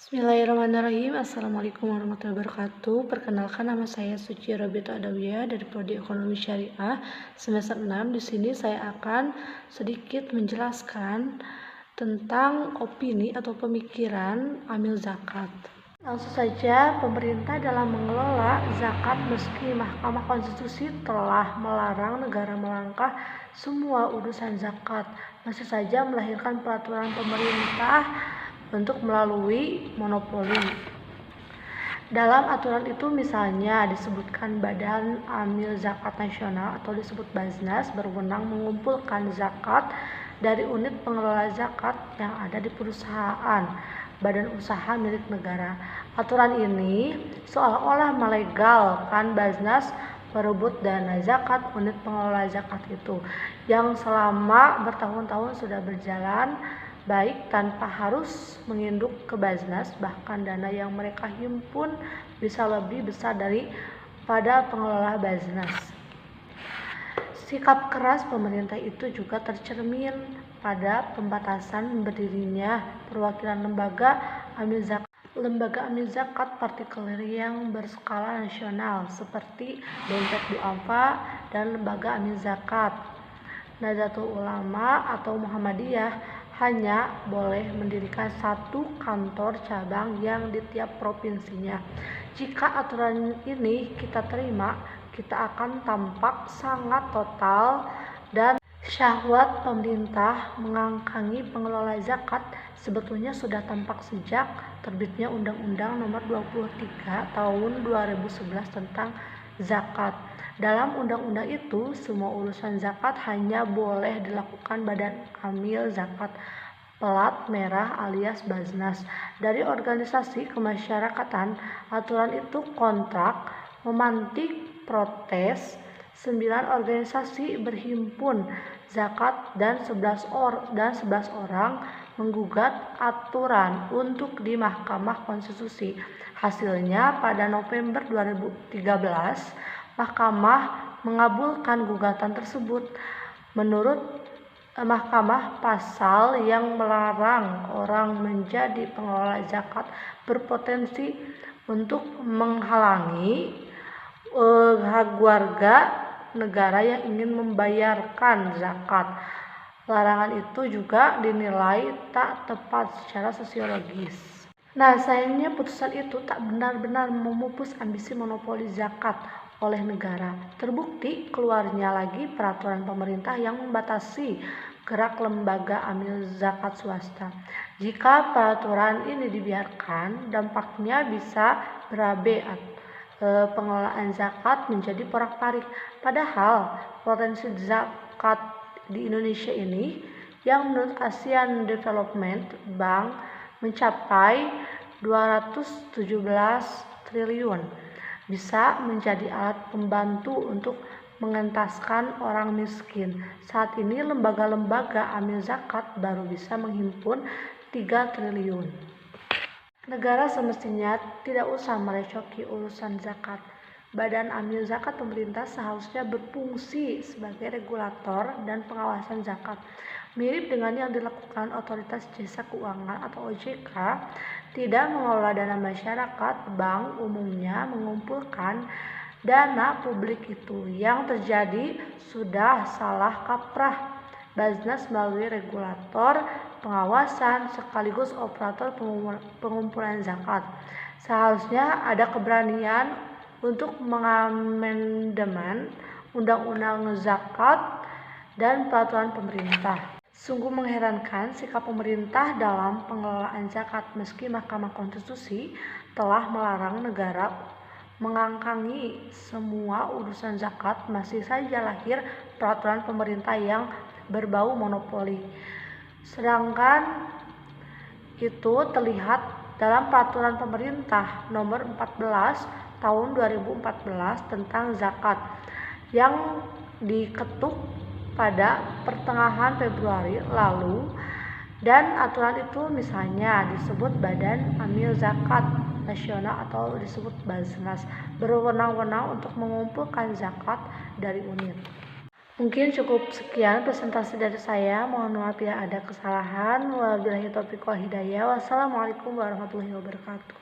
Bismillahirrahmanirrahim. Assalamualaikum warahmatullahi wabarakatuh. Perkenalkan, nama saya Suci Rabiatu Adawiyah dari Prodi Ekonomi Syariah semester 6. Di sini saya akan sedikit menjelaskan tentang opini atau pemikiran amil zakat. Langsung saja, pemerintah dalam mengelola zakat meski Mahkamah Konstitusi telah melarang negara melangkah semua urusan zakat, masih saja melahirkan peraturan pemerintah untuk melalui monopoli. Dalam aturan itu misalnya disebutkan Badan Amil Zakat Nasional atau disebut Baznas berwenang mengumpulkan zakat dari unit pengelola zakat yang ada di perusahaan badan usaha milik negara. Aturan ini seolah-olah melegalkan Baznas merebut dana zakat unit pengelola zakat itu yang selama bertahun-tahun sudah berjalan baik tanpa harus menginduk ke Baznas, bahkan dana yang mereka himpun bisa lebih besar daripada pengelola Baznas. Sikap keras pemerintah itu juga tercermin pada pembatasan berdirinya perwakilan lembaga amil zakat partikuler yang berskala nasional seperti Dompet Duafa dan lembaga amil zakat. Nahdlatul Ulama atau Muhammadiyah hanya boleh mendirikan satu kantor cabang yang di tiap provinsinya. Jika aturan ini kita terima, kita akan tampak sangat total dan syahwat pemerintah mengangkangi pengelola zakat sebetulnya sudah tampak sejak terbitnya Undang-Undang Nomor 23 Tahun 2011 tentang zakat. Dalam undang-undang itu, semua urusan zakat hanya boleh dilakukan Badan Amil Zakat Pelat Merah alias Baznas. Dari organisasi kemasyarakatan, aturan itu kontrak memantik protes 9 organisasi berhimpun zakat dan 11 orang menggugat aturan untuk di Mahkamah Konstitusi. Hasilnya pada November 2013 Mahkamah mengabulkan gugatan tersebut. Menurut Mahkamah, pasal yang melarang orang menjadi pengelola zakat berpotensi untuk menghalangi hak warga negara yang ingin membayarkan zakat. Larangan itu juga dinilai tak tepat secara sosiologis. Nah, sayangnya putusan itu tak benar-benar memupus ambisi monopoli zakat oleh negara. Terbukti keluarnya lagi peraturan pemerintah yang membatasi gerak lembaga amil zakat swasta. Jika peraturan ini dibiarkan, dampaknya bisa berabe pengelolaan zakat menjadi porak-parik. Padahal potensi zakat di Indonesia ini yang menurut Asian Development Bank mencapai 217 triliun bisa menjadi alat pembantu untuk mengentaskan orang miskin. Saat ini lembaga-lembaga amil zakat baru bisa menghimpun 3 triliun. Negara semestinya tidak usah merecoki urusan zakat. Badan Amil Zakat pemerintah seharusnya berfungsi sebagai regulator dan pengawasan zakat. Mirip dengan yang dilakukan Otoritas Jasa Keuangan atau OJK, tidak mengelola dana masyarakat, bank umumnya mengumpulkan dana publik itu. Yang terjadi sudah salah kaprah. Baznas melalui regulator, pengawasan, sekaligus operator pengumpulan zakat. Seharusnya ada keberanian untuk mengamandemen Undang-Undang Zakat dan peraturan pemerintah. Sungguh mengherankan sikap pemerintah dalam pengelolaan zakat meski Mahkamah Konstitusi telah melarang negara mengangkangi semua urusan zakat, masih saja lahir peraturan pemerintah yang berbau monopoli. Sedangkan itu terlihat dalam peraturan pemerintah nomor 14 tahun 2014 tentang zakat yang diketuk pada pertengahan Februari lalu, dan aturan itu misalnya disebut Badan Amil Zakat Nasional atau disebut Baznas berwenang-wenang untuk mengumpulkan zakat dari unit. Mungkin cukup sekian presentasi dari saya. Mohon maaf ya ada kesalahan. Wabillahi taufiq wal hidayah. Wassalamualaikum warahmatullahi wabarakatuh.